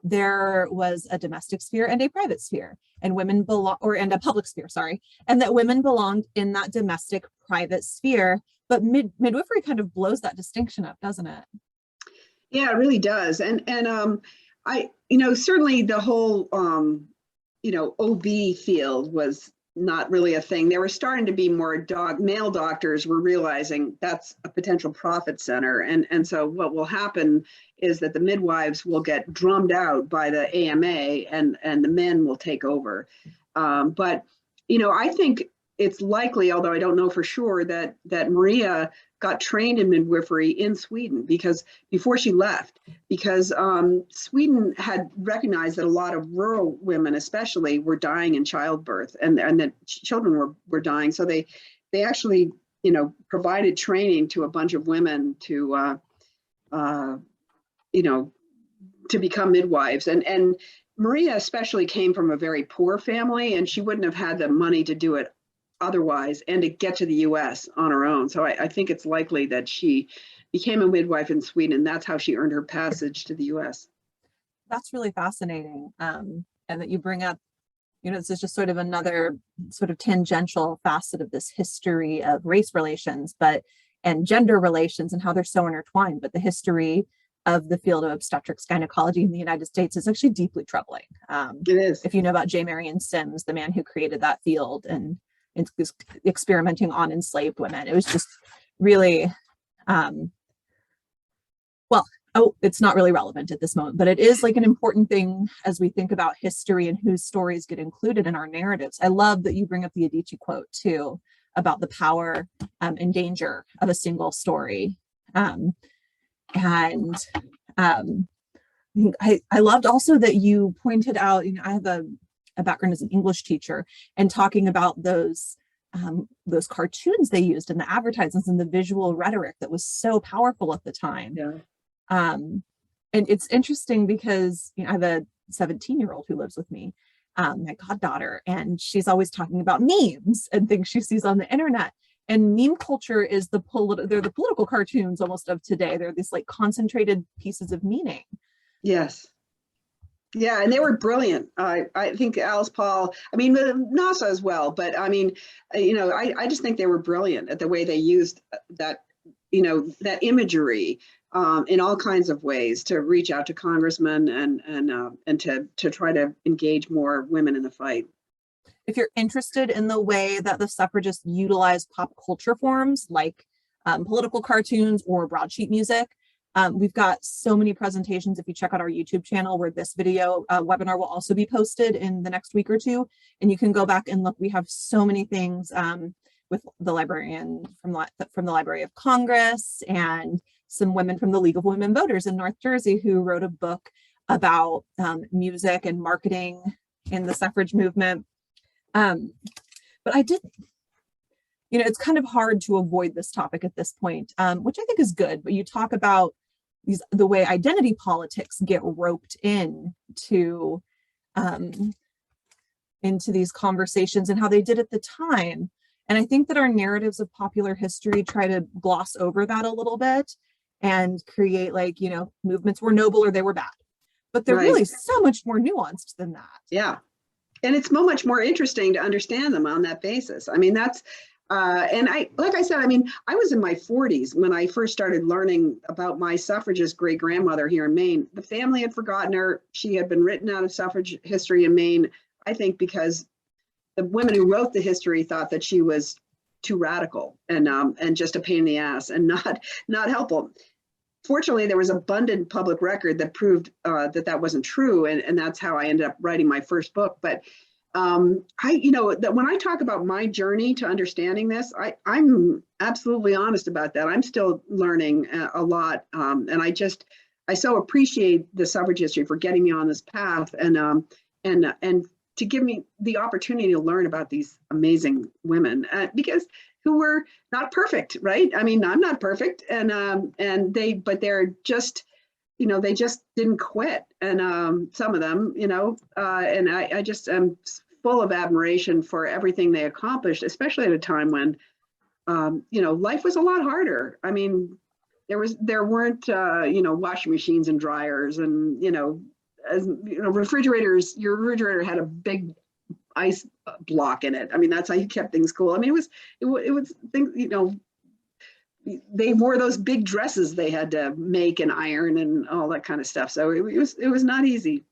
there was a domestic sphere and a private sphere, and women and a public sphere, sorry, and that women belonged in that domestic private sphere. But midwifery kind of blows that distinction up, doesn't it? Yeah, it really does. And I, certainly the whole, OB field was not really a thing. There were starting to be more male doctors were realizing that's a potential profit center. And so what will happen is that the midwives will get drummed out by the AMA and the men will take over. But, I think it's likely, although I don't know for sure, that Maria got trained in midwifery in Sweden before she left, because Sweden had recognized that a lot of rural women, especially, were dying in childbirth, and that children were dying. So they actually, provided training to a bunch of women to become midwives. And Maria especially came from a very poor family, and she wouldn't have had the money to do it otherwise and to get to the US on her own. So I think it's likely that she became a midwife in Sweden, and that's how she earned her passage to the US. That's really fascinating. And that you bring up, this is just sort of another sort of tangential facet of this history of race relations, and gender relations and how they're so intertwined. But the history of the field of obstetrics gynecology in the United States is actually deeply troubling. It is. If you know about J. Marion Sims, the man who created that field and experimenting on enslaved women, it was just really Well, oh, it's not really relevant at this moment, but it is like an important thing as we think about history and whose stories get included in our narratives. I love that you bring up the Adichie quote too about the power and danger of a single story. And I loved also that you pointed out, you know, I have a background as an English teacher, and talking about those cartoons they used in the advertisements and the visual rhetoric that was so powerful at the time. Yeah. And it's interesting because, you know, I have a 17-year-old who lives with me, my goddaughter, and she's always talking about memes and things she sees on the internet. And meme culture is they're the political cartoons almost of today. They're these like concentrated pieces of meaning. Yes. Yeah, and they were brilliant. I think Alice Paul, I mean, NASA as well, but I mean, you know, I just think they were brilliant at the way they used that, you know, that imagery in all kinds of ways to reach out to congressmen and to try to engage more women in the fight. If you're interested in the way that the suffragists utilized pop culture forms like political cartoons or broadsheet music, we've got so many presentations. If you check out our YouTube channel, where this video webinar will also be posted in the next week or two, and you can go back and look. We have so many things with the librarian from the Library of Congress and some women from the League of Women Voters in North Jersey who wrote a book about music and marketing in the suffrage movement. But I did, you know, it's kind of hard to avoid this topic at this point, which I think is good. But you talk about the way identity politics get roped into these conversations and how they did at the time. And I think that our narratives of popular history try to gloss over that a little bit and create, like, you know, movements were noble or they were bad. But they're really so much more nuanced than that. Yeah. And it's so much more interesting to understand them on that basis. I mean, that's, and like I said, I mean, I was in my 40s when I first started learning about my suffragist great grandmother here in Maine. The family had forgotten her. She had been written out of suffrage history in Maine, I think, because the women who wrote the history thought that she was too radical and just a pain in the ass and not helpful. Fortunately, there was abundant public record that proved that wasn't true, and that's how I ended up writing my first book. But you know, that when I talk about my journey to understanding this, I'm absolutely honest about that. I'm still learning a lot, and I so appreciate the suffrage history for getting me on this path and to give me the opportunity to learn about these amazing women because who were not perfect, right? I mean, I'm not perfect, but they're just, you know, they just didn't quit, and some of them, you know, and I just am full of admiration for everything they accomplished, especially at a time when, you know, life was a lot harder. I mean, there weren't, you know, washing machines and dryers, and you know, as you know, refrigerators. Your refrigerator had a big ice block in it. I mean, that's how you kept things cool. I mean, it was things, you know, they wore those big dresses they had to make and iron and all that kind of stuff. So it was not easy.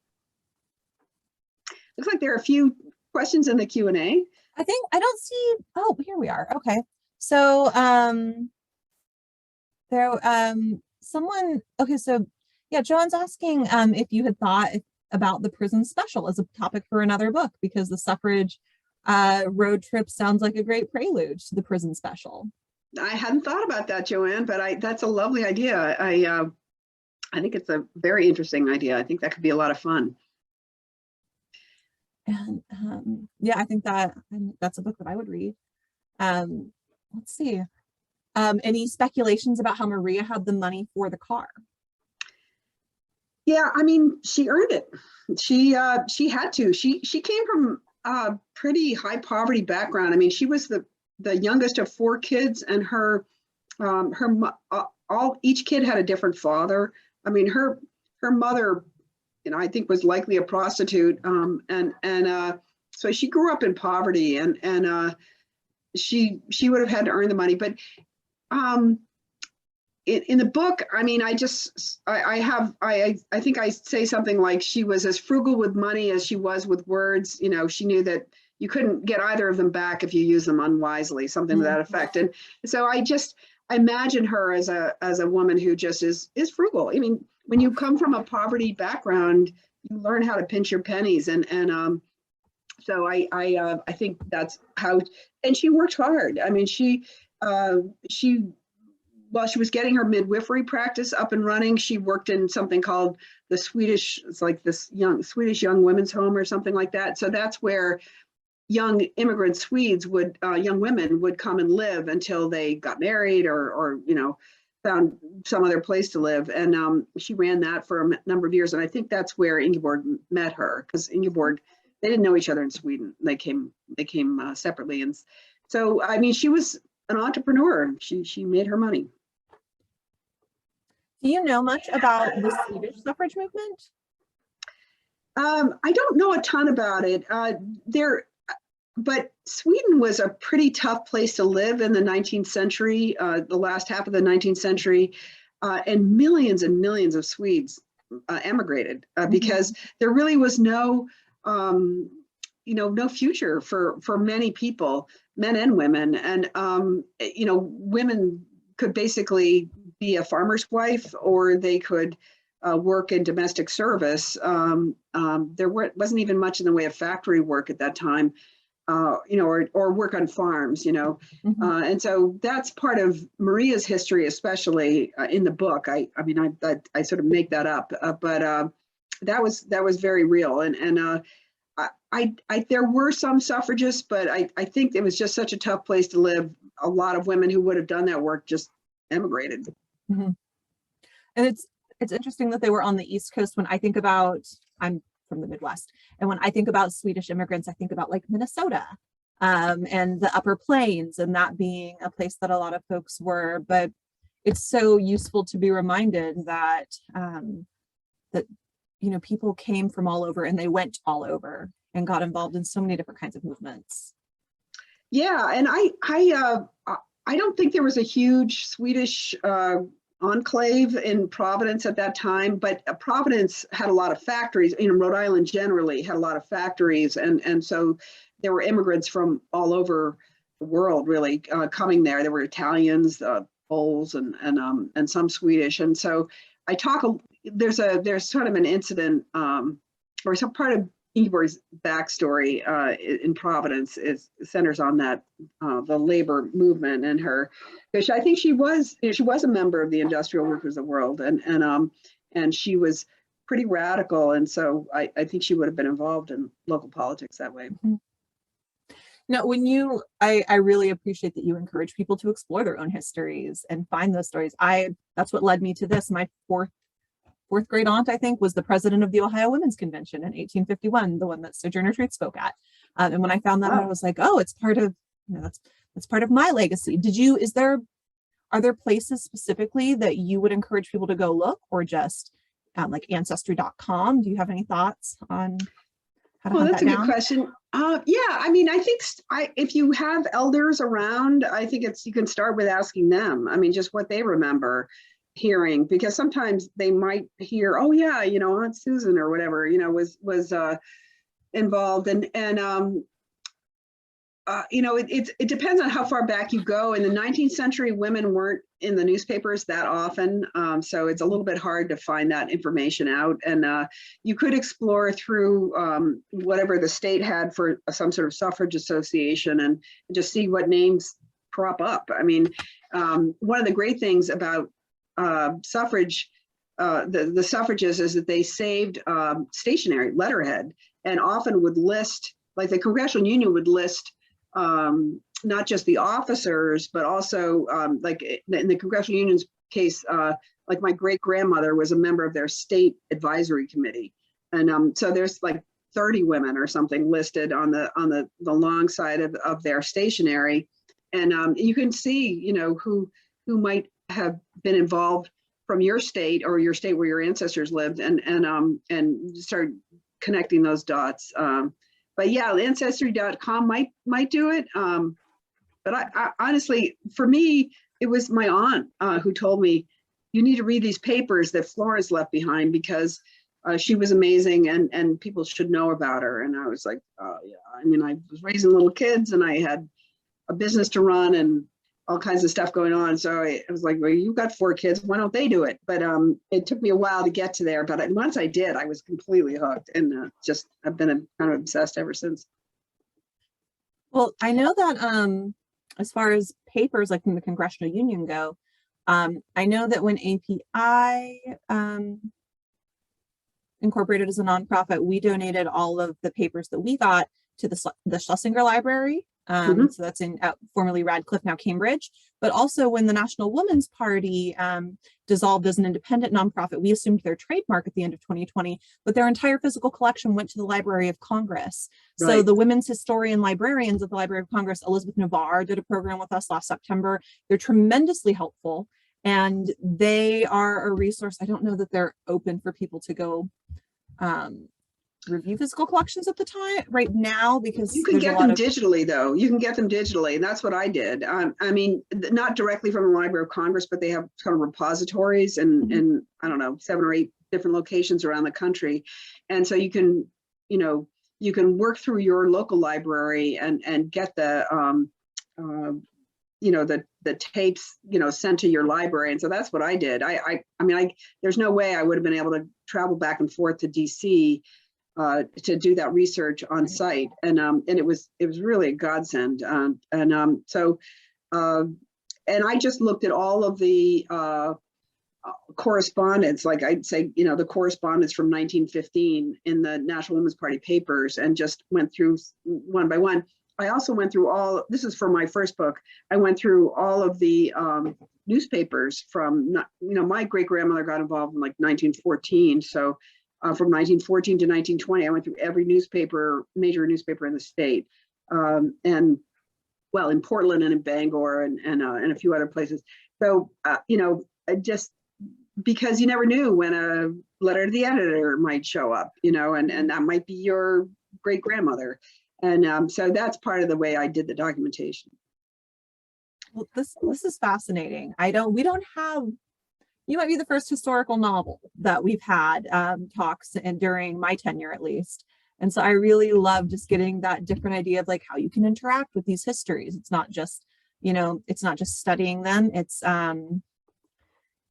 Looks like there are a few questions in the Q&A. I think I don't see, oh, here we are. Okay. So yeah, Joan's asking if you had thought about the prison special as a topic for another book, because the Suffrage Road Trip sounds like a great prelude to the prison special. I hadn't thought about that, Joanne, but that's a lovely idea. I think it's a very interesting idea. I think that could be a lot of fun. And yeah, I think that's a book that I would read. Let's see. Any speculations about how Maria had the money for the car? Yeah, I mean, she earned it. She had to. She came from a pretty high poverty background. I mean, she was the youngest of 4 kids, and each kid had a different father. I mean, her mother, you know, I think was likely a prostitute, so she grew up in poverty, and she would have had to earn the money. But in the book, I mean, I think I say something like she was as frugal with money as she was with words. You know, she knew that you couldn't get either of them back if you use them unwisely, something to that effect. And so I imagine her as a woman who just is frugal. I mean, when you come from a poverty background, you learn how to pinch your pennies, and so I think that's how. And she worked hard. I mean, she while she was getting her midwifery practice up and running, she worked in something called the Swedish. It's like this Swedish young women's home or something like that. So that's where young immigrant Swedes young women would come and live until they got married or found some other place to live. And she ran that for a number of years. And I think that's where Ingeborg met her, because Ingeborg, they didn't know each other in Sweden. They came separately. And so, I mean, she was an entrepreneur. She made her money. Do you know much about the Swedish suffrage movement? I don't know a ton about it. But Sweden was a pretty tough place to live in the 19th century, the last half of the 19th century, and millions of Swedes emigrated because there really was no future for many people, men and women. And, women could basically be a farmer's wife, or they could work in domestic service. There wasn't even much in the way of factory work at that time. Or work on farms, and so that's part of Maria's history, especially in the book. I sort of make that up, but that was very real. And there were some suffragists, but I think it was just such a tough place to live. A lot of women who would have done that work just emigrated. Mm-hmm. And it's interesting that they were on the East Coast. When I think about, I'm from the Midwest, and when I think about Swedish immigrants, I think about like Minnesota and the Upper Plains, and that being a place that a lot of folks were. But it's so useful to be reminded that people came from all over, and they went all over and got involved in so many different kinds of movements. Yeah, and I don't think there was a huge Swedish enclave in Providence at that time, but Providence had a lot of factories. Rhode Island generally had a lot of factories, and so there were immigrants from all over the world really coming there. There were Italians, Poles, and some Swedish. And so there's sort of an incident or some part of Ingeborg's backstory in Providence centers on that the labor movement and her, because I think she was a member of the Industrial Workers of the World, and she was pretty radical, and so I think she would have been involved in local politics that way. Mm-hmm. Now, I really appreciate that you encourage people to explore their own histories and find those stories. That's what led me to this. My fourth grade aunt, I think, was the president of the Ohio Women's Convention in 1851, the one that Sojourner Truth spoke at. And when I found that, I was like, oh, it's part of, that's part of my legacy. Are there places specifically that you would encourage people to go look, or just like ancestry.com? Do you have any thoughts on how to hunt that down? Well, that's a good question. Yeah, I mean, I think if you have elders around, I think you can start with asking them. I mean, just what they remember hearing, because sometimes they might hear, oh yeah, Aunt Susan or whatever, was involved, and it depends on how far back you go. In the 19th century, women weren't in the newspapers that often, so it's a little bit hard to find that information out. And you could explore through whatever the state had for some sort of suffrage association, and just see what names crop up. I mean, one of the great things about suffrage, the suffragists, is that they saved stationery, letterhead, and often would list, like the Congressional Union would list not just the officers, but also like in the Congressional Union's case, like my great grandmother was a member of their state advisory committee, and so there's like 30 women or something listed on the long side of their stationery, and you can see who might have been involved from your state, or your state where your ancestors lived, and start connecting those dots. But yeah, ancestry.com might do it. But I honestly, for me, it was my aunt who told me, you need to read these papers that Florence left behind, because she was amazing, and people should know about her. And I was like, oh yeah, I mean, I was raising little kids, and I had a business to run, and all kinds of stuff going on. So I was like, well, you've got 4 kids, why don't they do it? But it took me a while to get to there. But once I did, I was completely hooked, and just I've been kind of obsessed ever since. Well, I know that as far as papers like from the Congressional Union go, I know that when API incorporated as a nonprofit, we donated all of the papers that we got to the Schlesinger Library. So that's in formerly Radcliffe, now Cambridge. But also when the National Women's Party dissolved as an independent nonprofit, we assumed their trademark at the end of 2020, but their entire physical collection went to the Library of Congress. Right. So the women's historian librarians at the Library of Congress, Elizabeth Navarre, did a program with us last September. They're tremendously helpful, and they are a resource. I don't know that they're open for people to go review physical collections at the time right now, because you can get them digitally, though. You can get them digitally, and that's what I did. I mean, not directly from the Library of Congress, but they have kind of repositories and I don't know, 7 or 8 different locations around the country, and so you can, you can work through your local library and get the the tapes, sent to your library. And so that's what I did. I mean, there's no way I would have been able to travel back and forth to DC to do that research on site. And it was really a godsend. So I just looked at all of the correspondence, like I'd say, the correspondence from 1915 in the National Women's Party papers, and just went through one by one. I also went through this is for my first book, I went through all of the newspapers from, my great grandmother got involved in like 1914. So from 1914 to 1920, I went through every major newspaper in the state. And well, in Portland and in Bangor and a few other places. So, just because you never knew when a letter to the editor might show up, and that might be your great grandmother. And so that's part of the way I did the documentation. Well, this is fascinating. We don't have, you might be the first historical novel that we've had talks and during my tenure at least. And so I really love just getting that different idea of like how you can interact with these histories. It's not just, it's not just studying them. It's,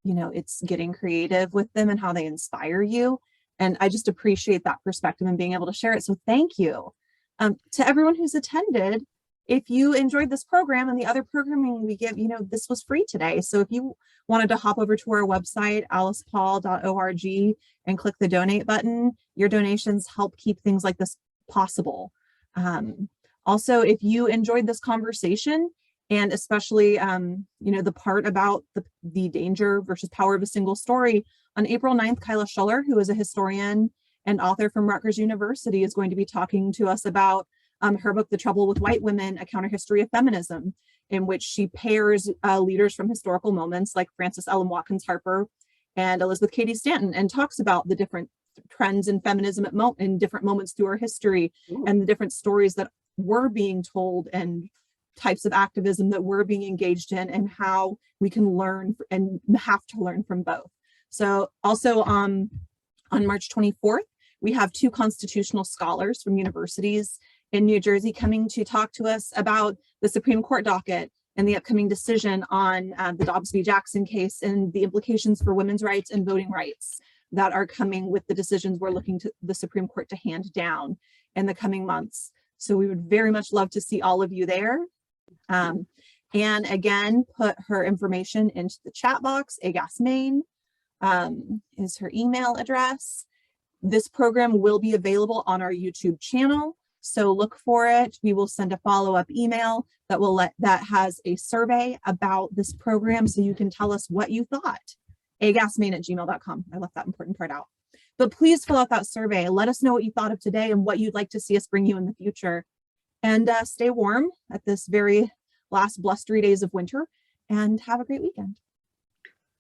it's getting creative with them and how they inspire you. And I just appreciate that perspective and being able to share it. So thank you. To everyone who's attended, if you enjoyed this program and the other programming we give, this was free today. So if you wanted to hop over to our website, alicepaul.org, and click the donate button, your donations help keep things like this possible. Also, if you enjoyed this conversation, and especially, the part about the danger versus power of a single story, on April 9th, Kyla Schuller, who is a historian and author from Rutgers University, is going to be talking to us about her book, The Trouble with White Women, A Counterhistory of Feminism, in which she pairs leaders from historical moments like Frances Ellen Watkins Harper and Elizabeth Cady Stanton, and talks about the different trends in feminism in different moments through our history. Ooh. And the different stories that were being told and types of activism that we're being engaged in, and how we can learn and have to learn from both. So also on March 24th, we have 2 constitutional scholars from universities in New Jersey coming to talk to us about the Supreme Court docket and the upcoming decision on the Dobbs v. Jackson case and the implications for women's rights and voting rights that are coming with the decisions we're looking to the Supreme Court to hand down in the coming months. So we would very much love to see all of you there. And again, put her information into the chat box. Agas Main is her email address. This program will be available on our YouTube channel, so look for it. We will send a follow-up email that has a survey about this program, so you can tell us what you thought. agasmain@gmail.com. I left that important part out. But please fill out that survey. Let us know what you thought of today and what you'd like to see us bring you in the future. And stay warm at this very last blustery days of winter, and have a great weekend.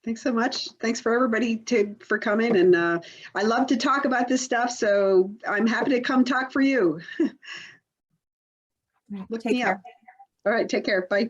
Thanks so much. Thanks for everybody for coming. And I love to talk about this stuff, so I'm happy to come talk for you. Look me up. All right, take care. Bye.